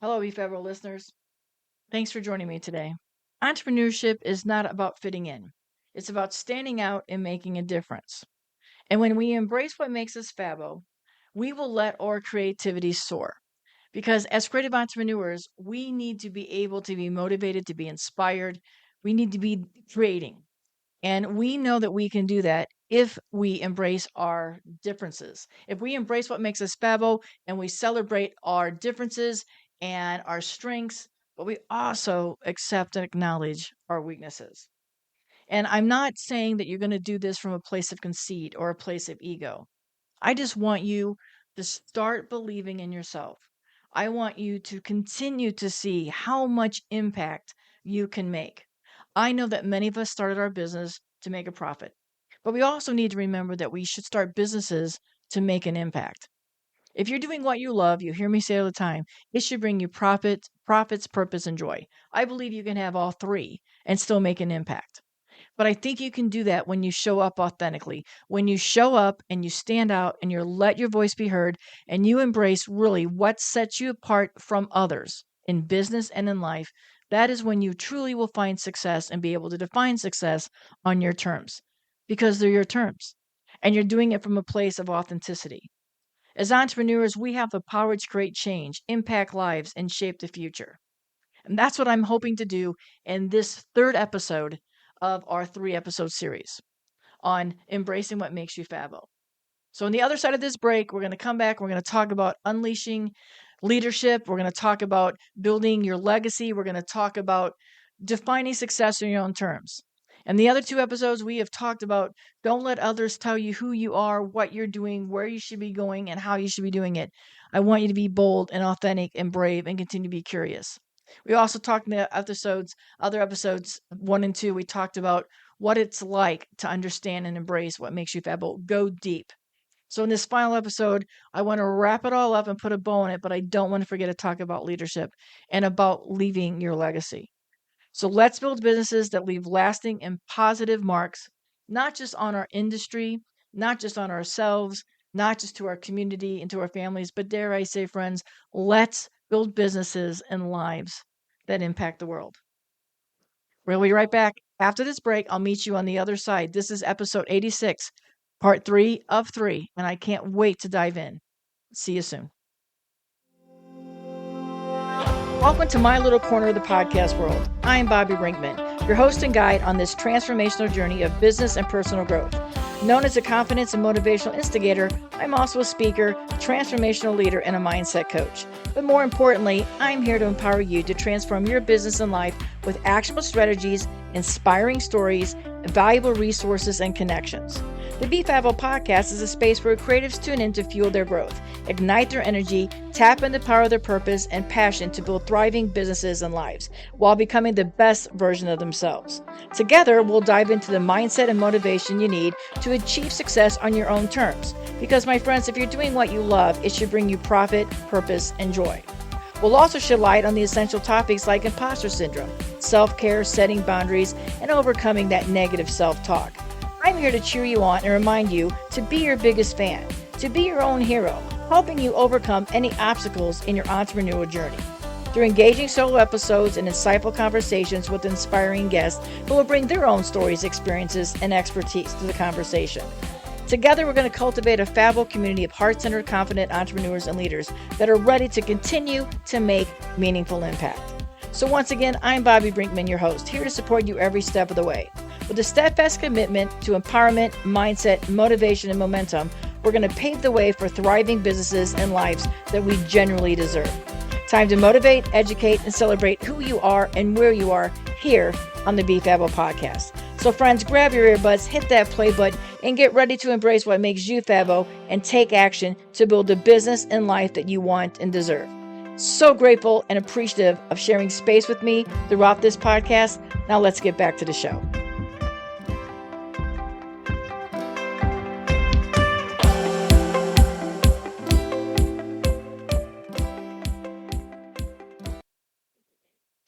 Hello, Be Fabbo listeners. Thanks for joining me today. Entrepreneurship is not about fitting in. It's about standing out and making a difference. And when we embrace what makes us Fabbo, we will let our creativity soar. Because as creative entrepreneurs, we need to be able to be motivated, to be inspired. We need to be creating. And we know that we can do that if we embrace our differences. If we embrace what makes us Fabbo and we celebrate our differences and our strengths, but we also accept and acknowledge our weaknesses. And I'm not saying that you're going to do this from a place of conceit or a place of ego. I just want you to start believing in yourself. I want you to continue to see how much impact you can make. I know that many of us started our business to make a profit, but we also need to remember that we should start businesses to make an impact. If you're doing what you love, you hear me say all the time, it should bring you profits, purpose, and joy. I believe you can have all three and still make an impact. But I think you can do that when you show up authentically. When you show up and you stand out and you let your voice be heard and you embrace really what sets you apart from others in business and in life, that is when you truly will find success and be able to define success on your terms because they're your terms. And you're doing it from a place of authenticity. As entrepreneurs, we have the power to create change, impact lives, and shape the future. And that's what I'm hoping to do in this third episode of our 3 episode series on embracing what makes you Fabbo. So, on the other side of this break, we're going to come back. We're going to talk about unleashing leadership. We're going to talk about building your legacy. We're going to talk about defining success in your own terms. And the other 2 episodes, we have talked about don't let others tell you who you are, what you're doing, where you should be going, and how you should be doing it. I want you to be bold and authentic and brave and continue to be curious. We also talked in the other episodes 1 and 2, we talked about what it's like to understand and embrace what makes you Fabbo. Go deep. So in this final episode, I want to wrap it all up and put a bow on it, but I don't want to forget to talk about leadership and about leaving your legacy. So let's build businesses that leave lasting and positive marks, not just on our industry, not just on ourselves, not just to our community and to our families, but dare I say, friends, let's build businesses and lives that impact the world. We'll be right back. After this break, I'll meet you on the other side. This is episode 86, part 3 of 3, and I can't wait to dive in. See you soon. Welcome to my little corner of the podcast world. I'm Bobby Brinkman, your host and guide on this transformational journey of business and personal growth. Known as a confidence and motivational instigator, I'm also a speaker, transformational leader, and a mindset coach. But more importantly, I'm here to empower you to transform your business and life with actionable strategies, inspiring stories, valuable resources, and connections. The Be Fabbo Podcast is a space where creatives tune in to fuel their growth, ignite their energy, tap into the power of their purpose and passion to build thriving businesses and lives while becoming the best version of themselves. Together, we'll dive into the mindset and motivation you need to achieve success on your own terms. Because, my friends, if you're doing what you love, it should bring you profit, purpose, and joy. We'll also shed light on the essential topics like imposter syndrome, self-care, setting boundaries, and overcoming that negative self-talk. I'm here to cheer you on and remind you to be your biggest fan, to be your own hero, helping you overcome any obstacles in your entrepreneurial journey. Through engaging solo episodes and insightful conversations with inspiring guests who will bring their own stories, experiences, and expertise to the conversation. Together, we're going to cultivate a Fabbo community of heart-centered, confident entrepreneurs and leaders that are ready to continue to make meaningful impact. So once again, I'm Bobby Brinkman, your host, here to support you every step of the way. With a steadfast commitment to empowerment, mindset, motivation, and momentum, we're going to pave the way for thriving businesses and lives that we genuinely deserve. Time to motivate, educate, and celebrate who you are and where you are here on the Be Fabbo Podcast. So friends, grab your earbuds, hit that play button, and get ready to embrace what makes you Fabbo and take action to build the business and life that you want and deserve. So grateful and appreciative of sharing space with me throughout this podcast. Now let's get back to the show.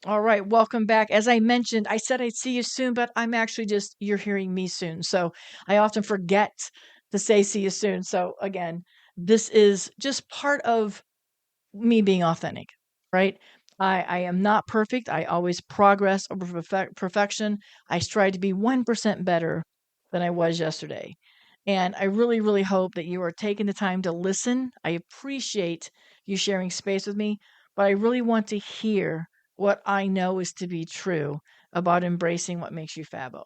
All right, welcome back. As I mentioned, I said I'd see you soon, but I'm actually you're hearing me soon. So I often forget to say see you soon. So again, this is just part of me being authentic. right? I am not perfect. I always progress over perfection. I strive to be 1% better than I was yesterday. And I really, really hope that you are taking the time to listen. I appreciate you sharing space with me, but I really want to hear what I know is to be true about embracing what makes you Fabbo.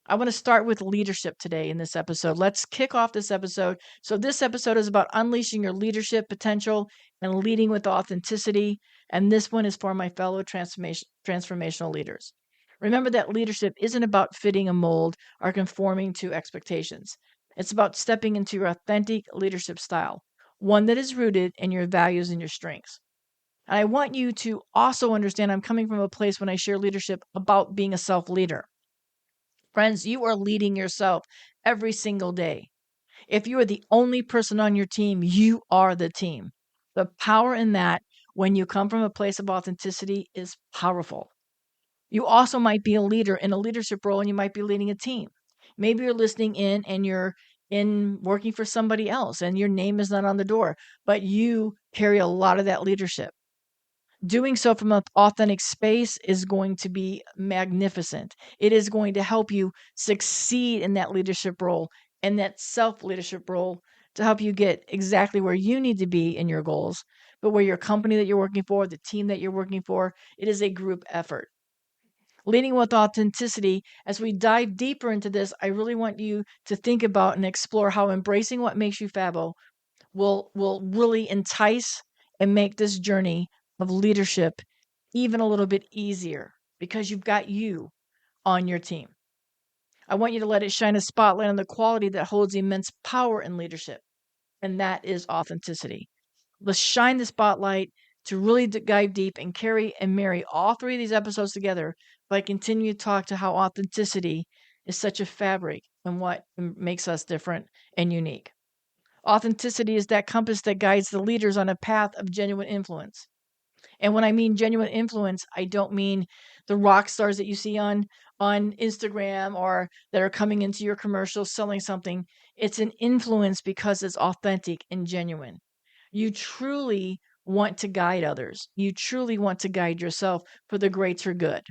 I want to start with leadership today in this episode. Let's kick off this episode. So, this episode is about unleashing your leadership potential and leading with authenticity. And this one is for my fellow transformational leaders. Remember that leadership isn't about fitting a mold or conforming to expectations. It's about stepping into your authentic leadership style, one that is rooted in your values and your strengths. And I want you to also understand I'm coming from a place when I share leadership about being a self leader. Friends, you are leading yourself every single day. If you are the only person on your team, you are the team. The power in that, when you come from a place of authenticity, is powerful. You also might be a leader in a leadership role and you might be leading a team. Maybe you're listening in and you're in working for somebody else and your name is not on the door, but you carry a lot of that leadership. Doing so from an authentic space is going to be magnificent. It is going to help you succeed in that leadership role and that self leadership role to help you get exactly where you need to be in your goals, but where your company that you're working for, the team that you're working for, it is a group effort. Leading with authenticity, as we dive deeper into this, I really want you to think about and explore how embracing what makes you Fabbo will really entice and make this journey of leadership even a little bit easier because you've got you on your team. I want you to let it shine a spotlight on the quality that holds immense power in leadership, and that is authenticity. Let's shine the spotlight to really dive deep and carry and marry all three of these episodes together by continuing to talk to how authenticity is such a fabric and what makes us different and unique. Authenticity is that compass that guides the leaders on a path of genuine influence. And when I mean genuine influence, I don't mean the rock stars that you see on Instagram or that are coming into your commercials selling something. It's an influence because it's authentic and genuine. You truly want to guide others. You truly want to guide yourself for the greater good.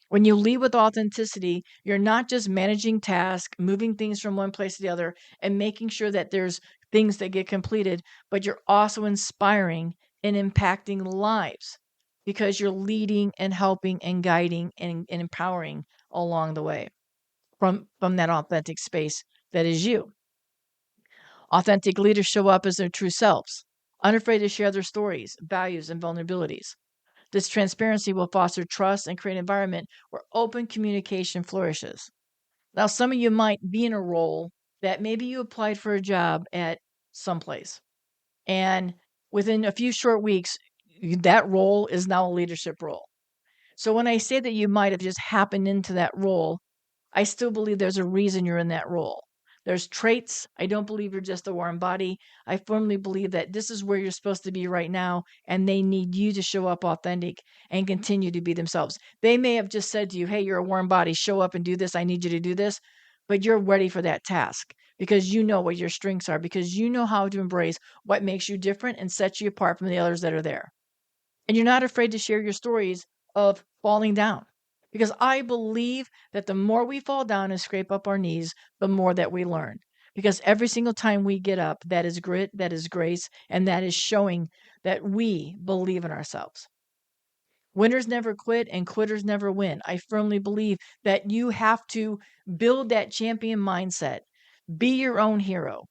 When you lead with authenticity, you're not just managing tasks, moving things from one place to the other, and making sure that there's things that get completed, but you're also inspiring and impacting lives because you're leading and helping and guiding and empowering along the way from that authentic space that is you. Authentic leaders show up as their true selves, unafraid to share their stories, values, and vulnerabilities. This transparency will foster trust and create an environment where open communication flourishes. Now, some of you might be in a role that maybe you applied for a job at someplace, and within a few short weeks, that role is now a leadership role. So when I say that you might have just happened into that role, I still believe there's a reason you're in that role. There's traits. I don't believe you're just a warm body. I firmly believe that this is where you're supposed to be right now, and they need you to show up authentic and continue to be themselves. They may have just said to you, hey, you're a warm body, show up and do this. I need you to do this. But you're ready for that task because you know what your strengths are, because you know how to embrace what makes you different and sets you apart from the others that are there. And you're not afraid to share your stories of falling down. Because I believe that the more we fall down and scrape up our knees, the more that we learn. Because every single time we get up, that is grit, that is grace, and that is showing that we believe in ourselves. Winners never quit and quitters never win. I firmly believe that you have to build that champion mindset. Be your own hero.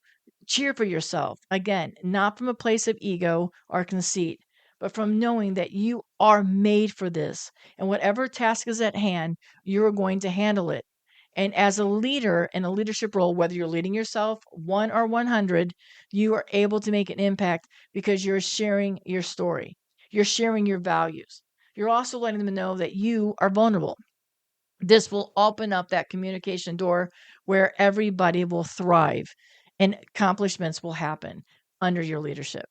Cheer for yourself. Again, not from a place of ego or conceit, but from knowing that you are made for this. And whatever task is at hand, you're going to handle it. And as a leader in a leadership role, whether you're leading yourself 1 or 100, you are able to make an impact because you're sharing your story. You're sharing your values. You're also letting them know that you are vulnerable. This will open up that communication door where everybody will thrive and accomplishments will happen under your leadership.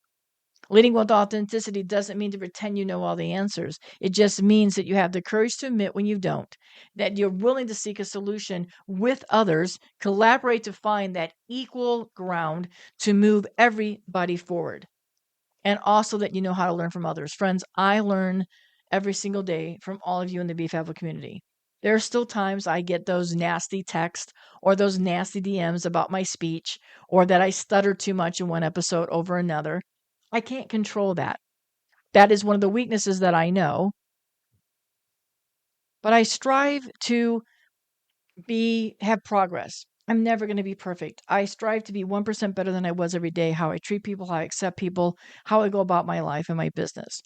Leading with authenticity doesn't mean to pretend you know all the answers. It just means that you have the courage to admit when you don't, that you're willing to seek a solution with others, collaborate to find that equal ground to move everybody forward. and also that you know how to learn from others. Friends, I learn every single day from all of you in the Be Fabbo community. There are still times I get those nasty texts or those nasty DMs about my speech or that I stutter too much in one episode over another. I can't control that. That is one of the weaknesses that I know. But I strive to have progress. I'm never going to be perfect. I strive to be 1% better than I was every day, how I treat people, how I accept people, how I go about my life and my business.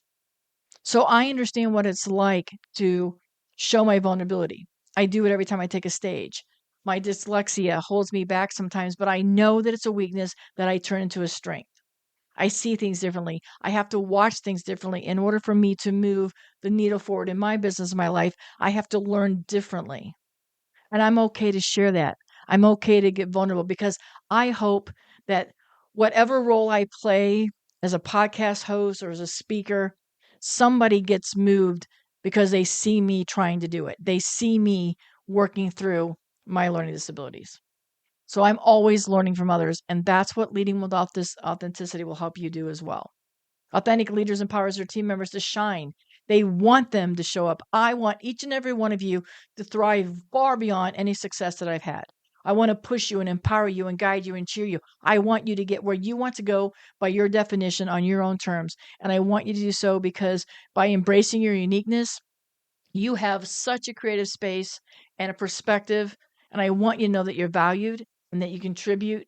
So I understand what it's like to show my vulnerability. I do it every time I take a stage. My dyslexia holds me back sometimes, but I know that it's a weakness that I turn into a strength. I see things differently. I have to watch things differently in order for me to move the needle forward in my business, my life. I have to learn differently. And I'm okay to share that. I'm okay to get vulnerable because I hope that whatever role I play as a podcast host or as a speaker, somebody gets moved because they see me trying to do it. They see me working through my learning disabilities. So I'm always learning from others. And that's what leading with this authenticity will help you do as well. Authentic leaders empowers their team members to shine. They want them to show up. I want each and every one of you to thrive far beyond any success that I've had. I want to push you and empower you and guide you and cheer you. I want you to get where you want to go by your definition on your own terms. And I want you to do so because by embracing your uniqueness, you have such a creative space and a perspective. And I want you to know that you're valued and that you contribute.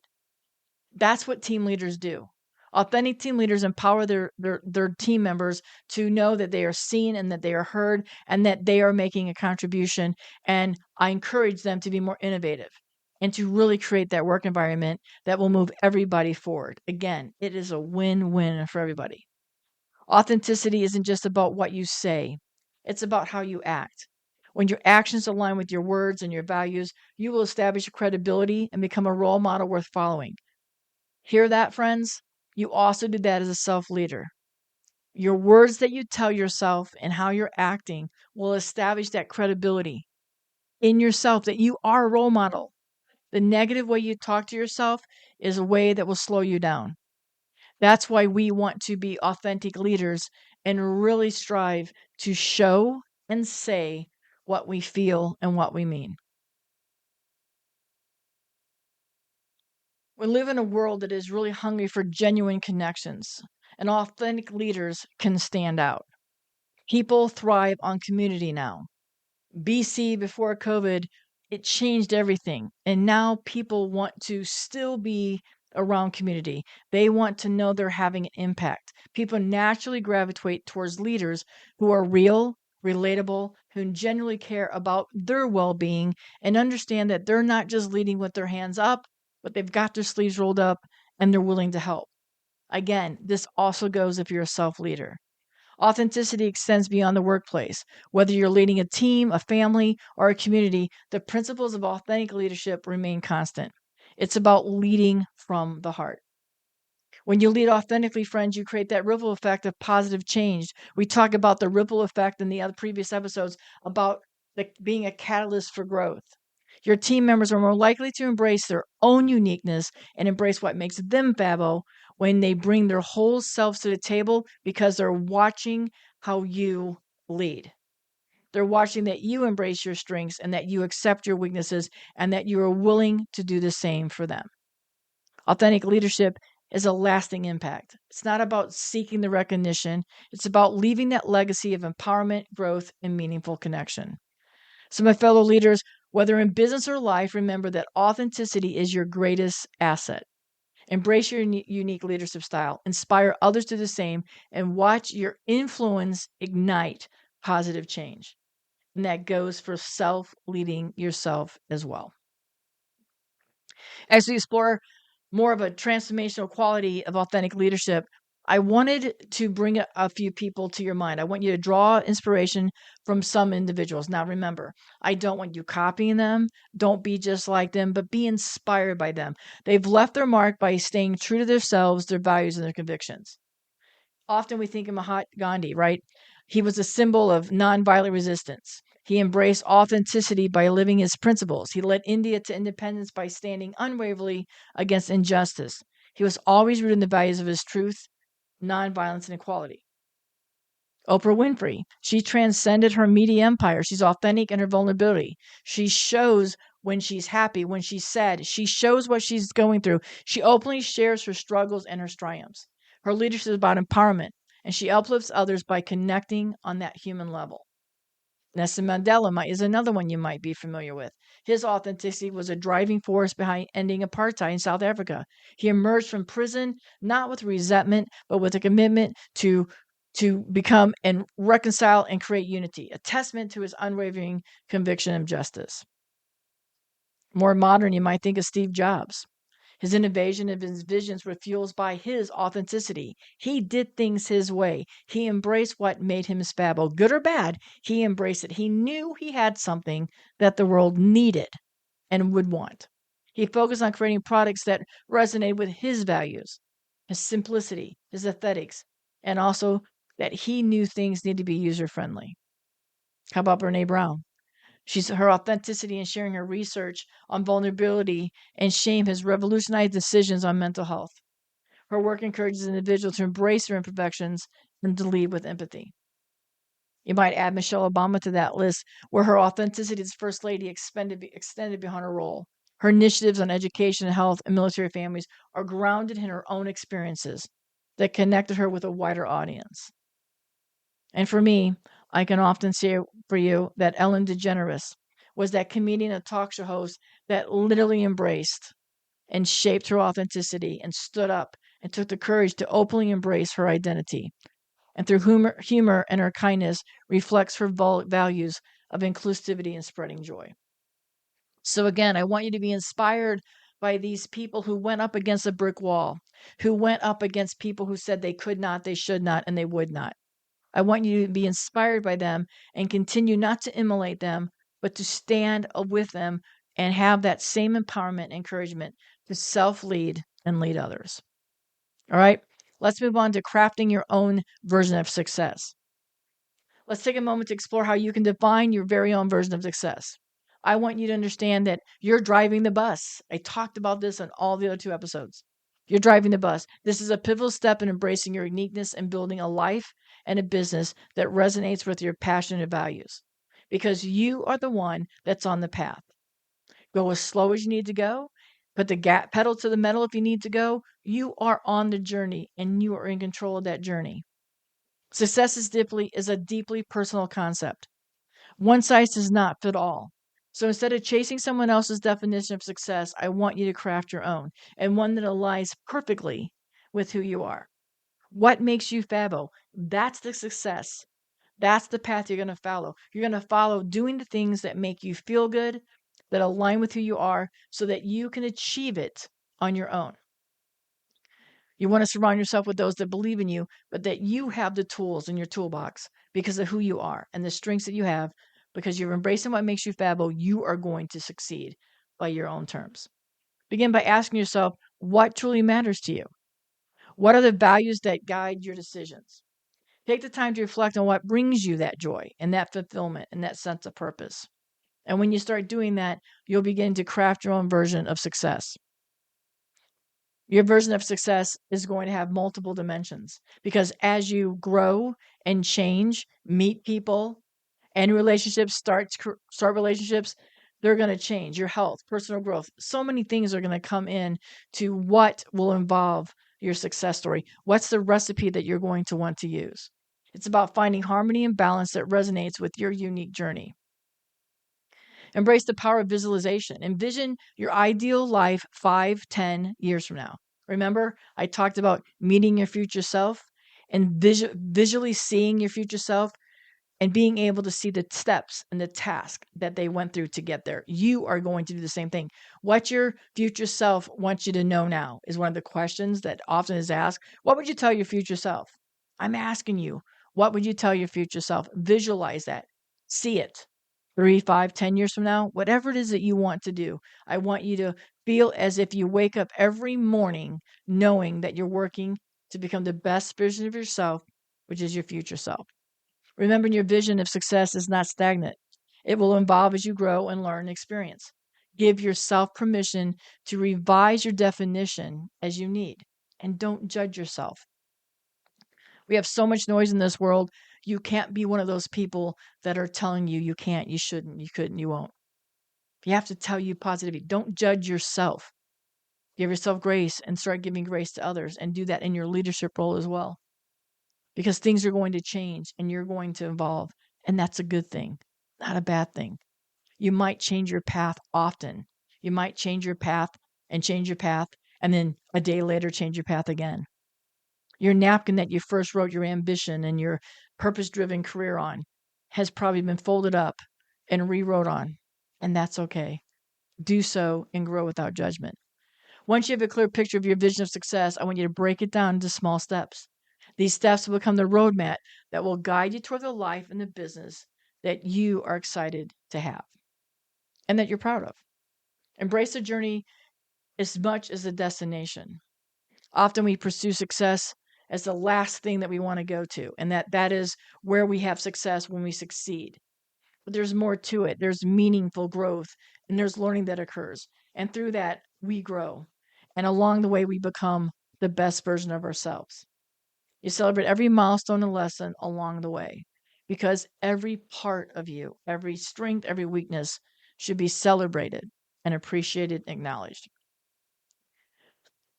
That's what team leaders do. Authentic team leaders empower their team members to know that they are seen and that they are heard and that they are making a contribution. And I encourage them to be more innovative and to really create that work environment that will move everybody forward. Again, it is a win-win for everybody. Authenticity isn't just about what you say. It's about how you act. When your actions align with your words and your values, you will establish a credibility and become a role model worth following. Hear that, friends? You also do that as a self-leader. Your words that you tell yourself and how you're acting will establish that credibility in yourself that you are a role model. The negative way you talk to yourself is a way that will slow you down. That's why we want to be authentic leaders and really strive to show and say what we feel and what we mean. We live in a world that is really hungry for genuine connections, and authentic leaders can stand out. People thrive on community now. BC, before COVID, it changed everything. And now people want to still be around community. They want to know they're having an impact. People naturally gravitate towards leaders who are real, relatable, who genuinely care about their well being and understand that they're not just leading with their hands up, but they've got their sleeves rolled up and they're willing to help. Again, this also goes if you're a self leader. Authenticity extends beyond the workplace. Whether you're leading a team, a family, or a community, the principles of authentic leadership remain constant. It's about leading from the heart. When you lead authentically, friends, you create that ripple effect of positive change. We talk about the ripple effect in the other previous episodes about being a catalyst for growth. Your team members are more likely to embrace their own uniqueness and embrace what makes them Fabbo when they bring their whole selves to the table because they're watching how you lead. They're watching that you embrace your strengths and that you accept your weaknesses and that you are willing to do the same for them. Authentic leadership is a lasting impact. It's not about seeking the recognition. It's about leaving that legacy of empowerment, growth, and meaningful connection. So, my fellow leaders, whether in business or life, remember that authenticity is your greatest asset. Embrace your unique leadership style, inspire others to do the same, and watch your influence ignite positive change. And that goes for self-leading yourself as well. As we explore more of a transformational quality of authentic leadership, I wanted to bring a few people to your mind. I want you to draw inspiration from some individuals. Now, remember, I don't want you copying them. Don't be just like them, but be inspired by them. They've left their mark by staying true to themselves, their values, and their convictions. Often we think of Mahatma Gandhi, right? He was a symbol of nonviolent resistance. He embraced authenticity by living his principles. He led India to independence by standing unwaveringly against injustice. He was always rooted in the values of his truth, nonviolence, and equality. Oprah Winfrey, she transcended her media empire. She's authentic in her vulnerability. She shows when she's happy, when she's sad. She shows what she's going through. She openly shares her struggles and her triumphs. Her leadership is about empowerment, and she uplifts others by connecting on that human level. Nelson Mandela is another one you might be familiar with. His authenticity was a driving force behind ending apartheid in South Africa. He emerged from prison not with resentment, but with a commitment to become and reconcile and create unity, a testament to his unwavering conviction of justice. More modern, you might think of Steve Jobs. His innovation and his visions were fueled by his authenticity. He did things his way. He embraced what made him Fabbo, good or bad. He embraced it. He knew he had something that the world needed and would want. He focused on creating products that resonated with his values, his simplicity, his aesthetics, and also that he knew things need to be user friendly. How about Brene Brown? Her authenticity in sharing her research on vulnerability and shame has revolutionized decisions on mental health. Her work encourages individuals to embrace their imperfections and to lead with empathy. You might add Michelle Obama to that list, where her authenticity as First Lady extended beyond her role. Her initiatives on education, health, and military families are grounded in her own experiences that connected her with a wider audience. And for me, I can often say for you that Ellen DeGeneres was that comedian and talk show host that literally embraced and shaped her authenticity and stood up and took the courage to openly embrace her identity. And through humor and her kindness reflects her values of inclusivity and spreading joy. So again, I want you to be inspired by these people who went up against a brick wall, who went up against people who said they could not, they should not, and they would not. I want you to be inspired by them and continue not to emulate them, but to stand with them and have that same empowerment and encouragement to self-lead and lead others. All right, let's move on to crafting your own version of success. Let's take a moment to explore how you can define your very own version of success. I want you to understand that you're driving the bus. I talked about this in all the other 2 episodes. You're driving the bus. This is a pivotal step in embracing your uniqueness and building a life and a business that resonates with your passion and values. Because you are the one that's on the path. Go as slow as you need to go. Put the pedal to the metal if you need to go. You are on the journey and you are in control of that journey. Success is a deeply personal concept. One size does not fit all. So instead of chasing someone else's definition of success, I want you to craft your own and one that aligns perfectly with who you are. What makes you Fabbo? That's the success. That's the path you're going to follow. You're going to follow doing the things that make you feel good, that align with who you are, so that you can achieve it on your own. You want to surround yourself with those that believe in you, but that you have the tools in your toolbox because of who you are and the strengths that you have. Because you're embracing what makes you Fabbo, you are going to succeed by your own terms. Begin by asking yourself, what truly matters to you? What are the values that guide your decisions? Take the time to reflect on what brings you that joy and that fulfillment and that sense of purpose. And when you start doing that, you'll begin to craft your own version of success. Your version of success is going to have multiple dimensions because as you grow and change, meet people, and relationships, start relationships, they're going to change. Your health, personal growth, so many things are going to come in to what will involve your success story. What's the recipe that you're going to want to use? It's about finding harmony and balance that resonates with your unique journey. Embrace the power of visualization. Envision your ideal life 5, 10 years from now. Remember, I talked about meeting your future self and visually seeing your future self and being able to see the steps and the task that they went through to get there. You are going to do the same thing. What your future self wants you to know now is one of the questions that often is asked. What would you tell your future self? I'm asking you, what would you tell your future self? Visualize that. See it. 3, 5, 10 years from now, whatever it is that you want to do, I want you to feel as if you wake up every morning knowing that you're working to become the best version of yourself, which is your future self. Remember, your vision of success is not stagnant. It will evolve as you grow and learn and experience. Give yourself permission to revise your definition as you need, and don't judge yourself. We have so much noise in this world. You can't be one of those people that are telling you you can't, you shouldn't, you couldn't, you won't. You have to tell you positivity. Don't judge yourself. Give yourself grace and start giving grace to others, and do that in your leadership role as well. Because things are going to change and you're going to evolve. And that's a good thing, not a bad thing. You might change your path often. You might change your path, and then a day later change your path again. Your napkin that you first wrote your ambition and your purpose-driven career on has probably been folded up and rewrote on, and that's okay. Do so and grow without judgment. Once you have a clear picture of your vision of success, I want you to break it down into small steps. These steps will become the roadmap that will guide you toward the life and the business that you are excited to have and that you're proud of. Embrace the journey as much as the destination. Often we pursue success as the last thing that we want to go to, and that is where we have success when we succeed. But there's more to it. There's meaningful growth, and there's learning that occurs. And through that, we grow. And along the way, we become the best version of ourselves. You celebrate every milestone and lesson along the way, because every part of you, every strength, every weakness should be celebrated and appreciated and acknowledged.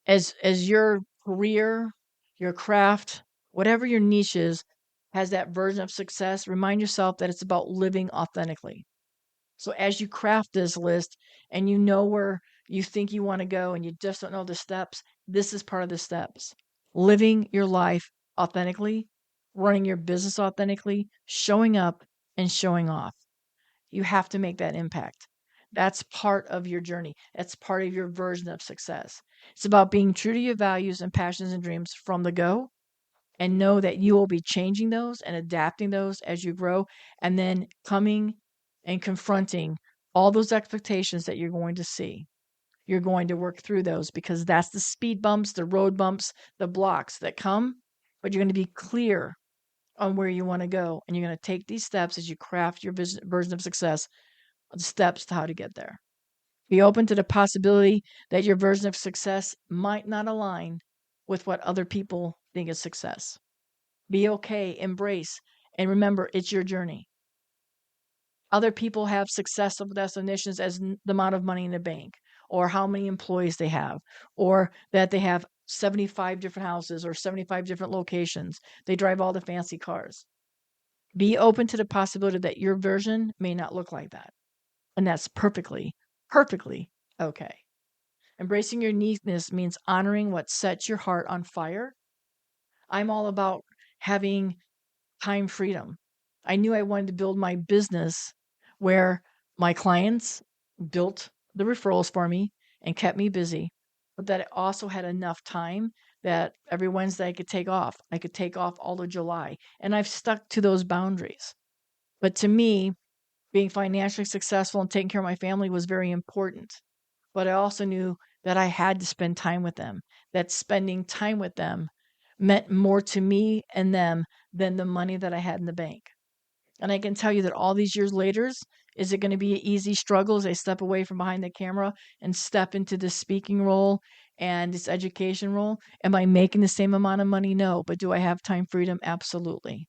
As your career, your craft, whatever your niche is, has that version of success, remind yourself that it's about living authentically. So as you craft this list and you know where you think you want to go and you just don't know the steps, this is part of the steps. Living your life authentically, running your business authentically, showing up and showing off. You have to make that impact. That's part of your journey. That's part of your version of success. It's about being true to your values and passions and dreams from the go, and know that you will be changing those and adapting those as you grow, and then coming and confronting all those expectations that you're going to see. You're going to work through those, because that's the speed bumps, the road bumps, the blocks that come, but you're going to be clear on where you want to go. And you're going to take these steps as you craft your version of success, the steps to how to get there. Be open to the possibility that your version of success might not align with what other people think is success. Be okay, embrace, and remember, it's your journey. Other people have successful destinations as the amount of money in the bank, or how many employees they have, or that they have 75 different houses or 75 different locations. They drive all the fancy cars. Be open to the possibility that your version may not look like that. And that's perfectly, perfectly okay. Embracing your uniqueness means honoring what sets your heart on fire. I'm all about having time freedom. I knew I wanted to build my business where my clients built the referrals for me and kept me busy, but that I also had enough time that every Wednesday I could take off. I could take off all of July, and I've stuck to those boundaries. But to me, being financially successful and taking care of my family was very important. But I also knew that I had to spend time with them, that spending time with them meant more to me and them than the money that I had in the bank. And I can tell you that all these years later, is it going to be an easy struggle as I step away from behind the camera and step into this speaking role and this education role? Am I making the same amount of money? No. But do I have time freedom? Absolutely.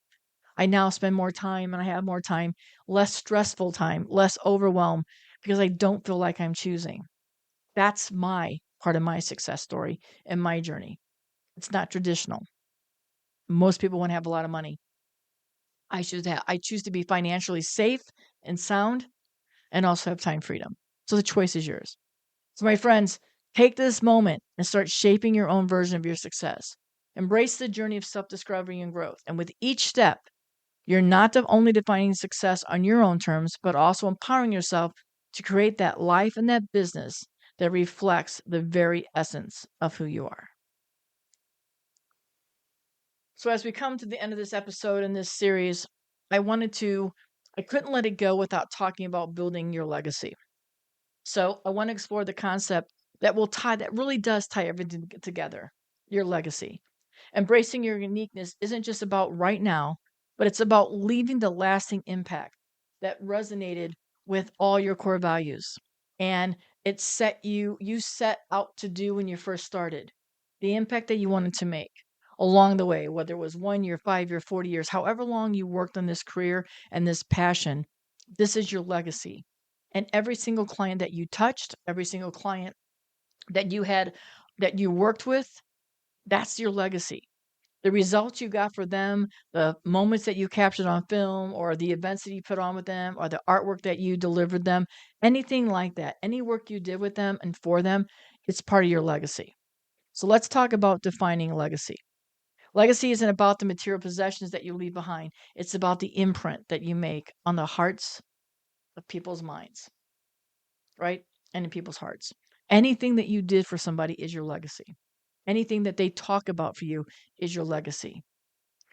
I now spend more time, and I have more time, less stressful time, less overwhelm, because I don't feel like I'm choosing. That's my part of my success story and my journey. It's not traditional. Most people want to have a lot of money. I choose to be financially safe and sound, and also have time freedom. So the choice is yours. So my friends, take this moment and start shaping your own version of your success. Embrace the journey of self-discovery and growth. And with each step, you're not only defining success on your own terms, but also empowering yourself to create that life and that business that reflects the very essence of who you are. So as we come to the end of this episode in this series, I couldn't let it go without talking about building your legacy. So I want to explore the concept that really does tie everything together, your legacy. Embracing your uniqueness isn't just about right now, but it's about leaving the lasting impact that resonated with all your core values. And you set out to do when you first started, the impact that you wanted to make. along the way, whether it was 1 year, 5 year, 40 years, however long you worked on this career and this passion, this is your legacy. And every single client that you touched, every single client that you had, that you worked with, that's your legacy. The results you got for them, the moments that you captured on film, or the events that you put on with them, or the artwork that you delivered them, anything like that, any work you did with them and for them, it's part of your legacy. So let's talk about defining legacy. Legacy isn't about the material possessions that you leave behind. It's about the imprint that you make on the hearts of people's minds, right? And in people's hearts. Anything that you did for somebody is your legacy. Anything that they talk about for you is your legacy.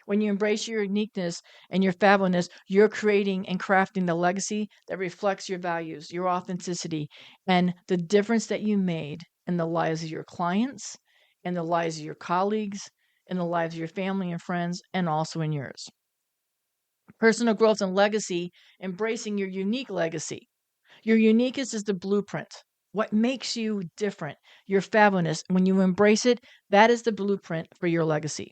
When you embrace your uniqueness and your fabbleness, you're creating and crafting the legacy that reflects your values, your authenticity, and the difference that you made in the lives of your clients, in the lives of your colleagues, in the lives of your family and friends, and also in yours. Personal growth and legacy, embracing your unique legacy. Your uniqueness is the blueprint. What makes you different, your fabbleness, when you embrace it, that is the blueprint for your legacy.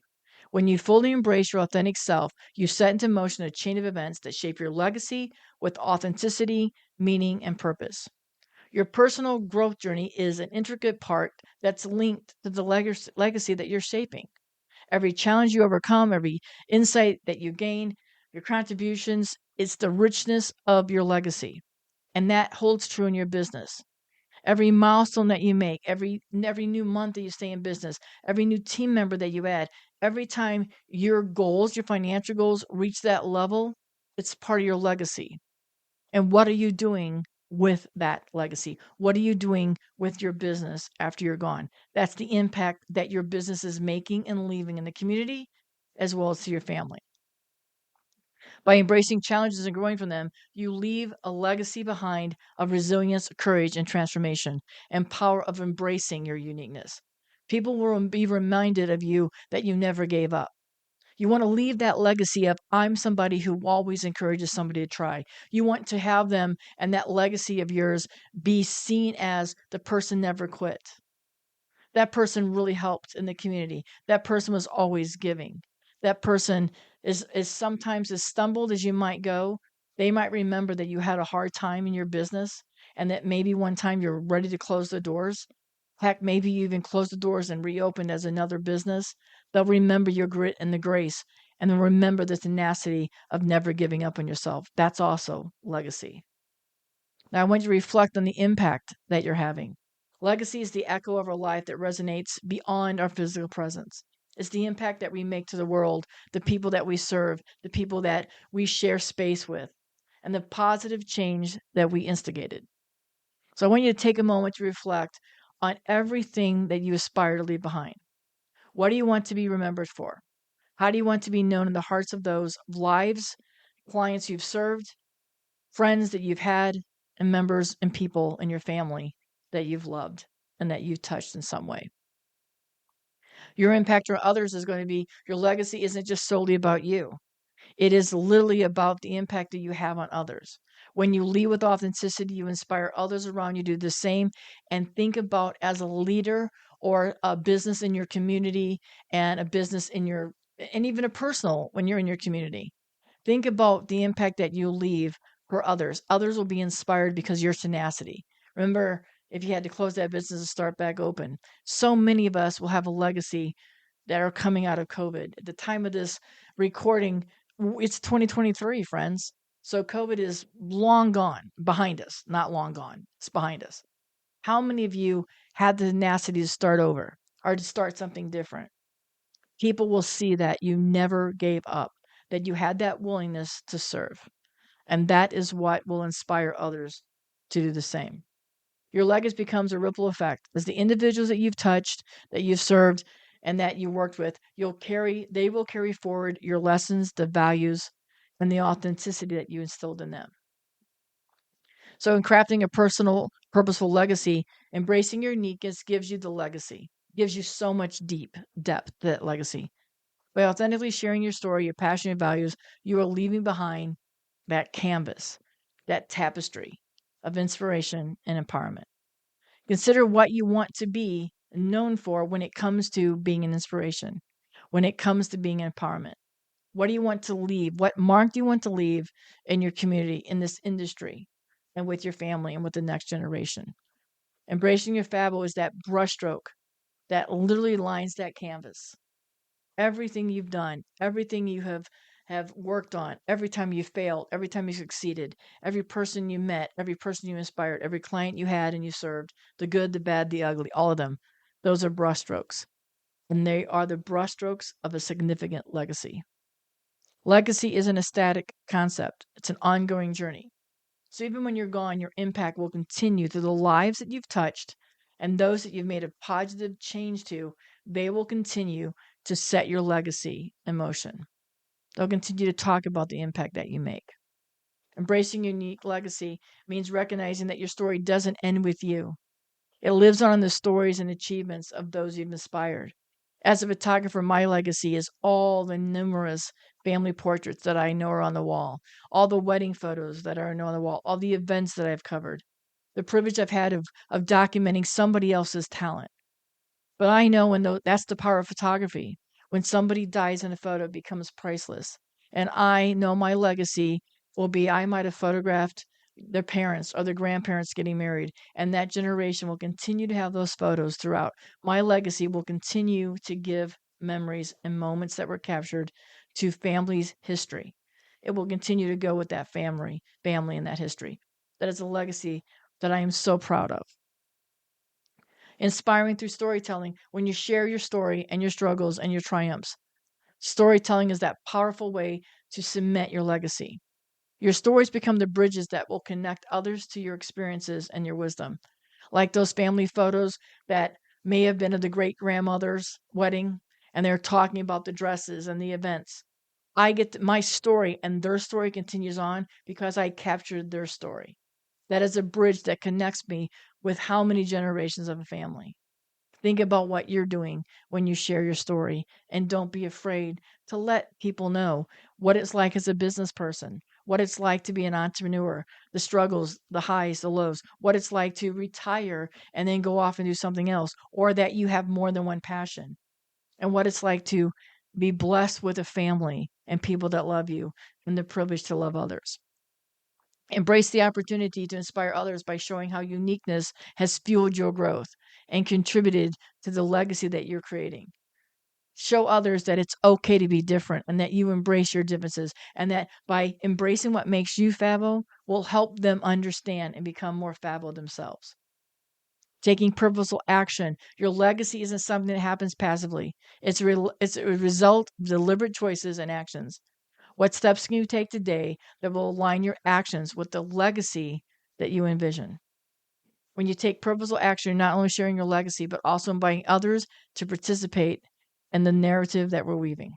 When you fully embrace your authentic self, you set into motion a chain of events that shape your legacy with authenticity, meaning, and purpose. Your personal growth journey is an intricate part that's linked to the legacy that you're shaping. Every challenge you overcome, every insight that you gain, your contributions, it's the richness of your legacy. And that holds true in your business. Every milestone that you make, every new month that you stay in business, every new team member that you add, every time your goals, your financial goals reach that level, it's part of your legacy. And what are you doing with that legacy? What are you doing with your business after you're gone? That's the impact that your business is making and leaving in the community as well as to your family. By embracing challenges and growing from them, you leave a legacy behind of resilience, courage, and transformation, and power of embracing your uniqueness. People will be reminded of you that you never gave up. You want to leave that legacy of, I'm somebody who always encourages somebody to try. You want to have them and that legacy of yours be seen as the person never quit. That person really helped in the community. That person was always giving. That person is sometimes as stumbled as you might go. They might remember that you had a hard time in your business and that maybe one time you're ready to close the doors. Heck, maybe you even closed the doors and reopened as another business. They'll remember your grit and the grace, and they'll remember the tenacity of never giving up on yourself. That's also legacy. Now, I want you to reflect on the impact that you're having. Legacy is the echo of our life that resonates beyond our physical presence. It's the impact that we make to the world, the people that we serve, the people that we share space with, and the positive change that we instigated. So I want you to take a moment to reflect on everything that you aspire to leave behind. What do you want to be remembered for? How do you want to be known in the hearts of those lives, clients you've served, friends that you've had, and members and people in your family that you've loved and that you've touched in some way? Your impact on others is going to be, your legacy isn't just solely about you. It is literally about the impact that you have on others. When you lead with authenticity, you inspire others around you to do the same, and think about, as a leader or a business in your community, and a business in your, and even a personal when you're in your community. Think about the impact that you leave for others. Others will be inspired because of your tenacity. Remember, if you had to close that business and start back open, so many of us will have a legacy that are coming out of COVID. At the time of this recording, it's 2023, friends. So COVID is long gone, behind us. Not long gone, it's behind us. How many of you had the tenacity to start over or to start something different? People will see that you never gave up, that you had that willingness to serve. And that is what will inspire others to do the same. Your legacy becomes a ripple effect. As the individuals that you've touched, that you've served, and that you worked with, they will carry forward your lessons, the values, and the authenticity that you instilled in them. So in crafting a personal, purposeful legacy, embracing your uniqueness gives you the legacy, gives you so much depth, that legacy. By authentically sharing your story, your passion, and values, you are leaving behind that canvas, that tapestry of inspiration and empowerment. Consider what you want to be known for when it comes to being an inspiration. when it comes to being empowerment? What do you want to leave? What mark do you want to leave in your community, in this industry, and with your family and with the next generation? Embracing your Fabbo is that brushstroke that literally lines that canvas. Everything you've done, everything you have worked on, every time you failed, every time you succeeded, every person you met, every person you inspired, every client you had and you served, the good, the bad, the ugly, all of them, those are brushstrokes. And they are the brushstrokes of a significant legacy. Legacy isn't a static concept, it's an ongoing journey. So even when you're gone, your impact will continue through the lives that you've touched and those that you've made a positive change to. They will continue to set your legacy in motion. They'll continue to talk about the impact that you make. Embracing your unique legacy means recognizing that your story doesn't end with you. It lives on in the stories and achievements of those you've inspired. As a photographer, my legacy is all the numerous family portraits that I know are on the wall, all the wedding photos that are on the wall, all the events that I've covered, the privilege I've had of documenting somebody else's talent. But I know that's the power of photography. When somebody dies in a photo, it becomes priceless. And I know my legacy will be I might have photographed their parents or their grandparents getting married, and that generation will continue to have those photos throughout. My legacy will continue to give memories and moments that were captured to families' history. It will continue to go with that family and that history. That is a legacy that I am so proud of. Inspiring through storytelling, when you share your story and your struggles and your triumphs. Storytelling is that powerful way to cement your legacy. Your stories become the bridges that will connect others to your experiences and your wisdom. Like those family photos that may have been of the great grandmother's wedding, and they're talking about the dresses and the events. I get my story, and their story continues on because I captured their story. That is a bridge that connects me with how many generations of a family. Think about what you're doing when you share your story, and don't be afraid to let people know what it's like as a business person, what it's like to be an entrepreneur, the struggles, the highs, the lows, what it's like to retire and then go off and do something else, or that you have more than one passion, and what it's like to be blessed with a family and people that love you and the privilege to love others. Embrace the opportunity to inspire others by showing how uniqueness has fueled your growth and contributed to the legacy that you're creating. Show others that it's okay to be different and that you embrace your differences, and that by embracing what makes you Fabbo will help them understand and become more Fabbo themselves. Taking purposeful action. Your legacy isn't something that happens passively. It's a result of deliberate choices and actions. What steps can you take today that will align your actions with the legacy that you envision? When you take purposeful action, you're not only sharing your legacy, but also inviting others to participate in the narrative that we're weaving.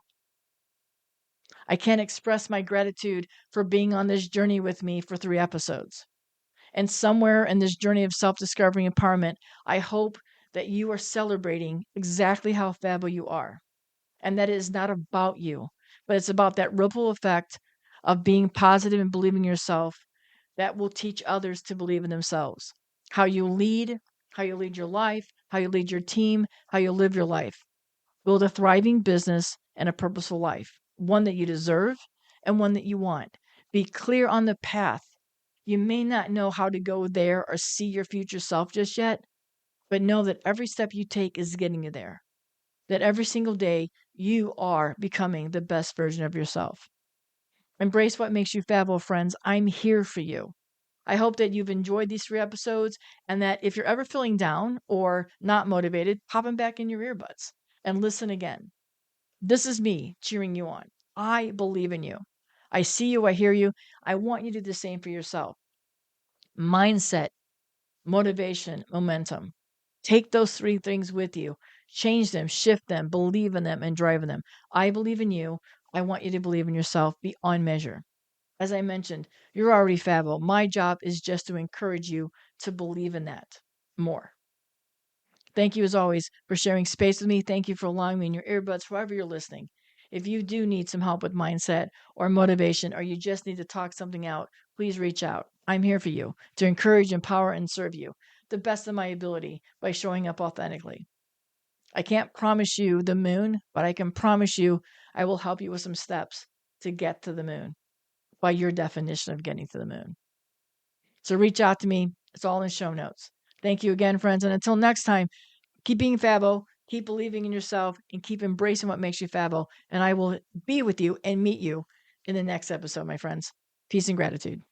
I can't express my gratitude for being on this journey with me for 3 episodes. And somewhere in this journey of self-discovery and empowerment, I hope that you are celebrating exactly how Fabbo you are, and that it is not about you, but it's about that ripple effect of being positive and believing in yourself that will teach others to believe in themselves. How you lead your life, how you lead your team, how you live your life. Build a thriving business and a purposeful life, one that you deserve and one that you want. Be clear on the path. You may not know how to go there or see your future self just yet, but know that every step you take is getting you there. That every single day you are becoming the best version of yourself. Embrace what makes you Fabbo, friends. I'm here for you. I hope that you've enjoyed these 3 episodes, and that if you're ever feeling down or not motivated, pop them back in your earbuds and listen again. This is me cheering you on. I believe in you. I see you. I hear you. I want you to do the same for yourself. Mindset, motivation, momentum. Take those 3 things with you. Change them, shift them, believe in them, and drive in them. I believe in you. I want you to believe in yourself beyond measure. As I mentioned, you're already Fabbo. My job is just to encourage you to believe in that more. Thank you, as always, for sharing space with me. Thank you for allowing me in your earbuds, wherever you're listening. If you do need some help with mindset or motivation, or you just need to talk something out, please reach out. I'm here for you to encourage, empower, and serve you the best of my ability by showing up authentically. I can't promise you the moon, but I can promise you I will help you with some steps to get to the moon by your definition of getting to the moon. So reach out to me. It's all in show notes. Thank you again, friends. And until next time, keep being Fabbo, keep believing in yourself, and keep embracing what makes you Fabbo. And I will be with you and meet you in the next episode, my friends. Peace and gratitude.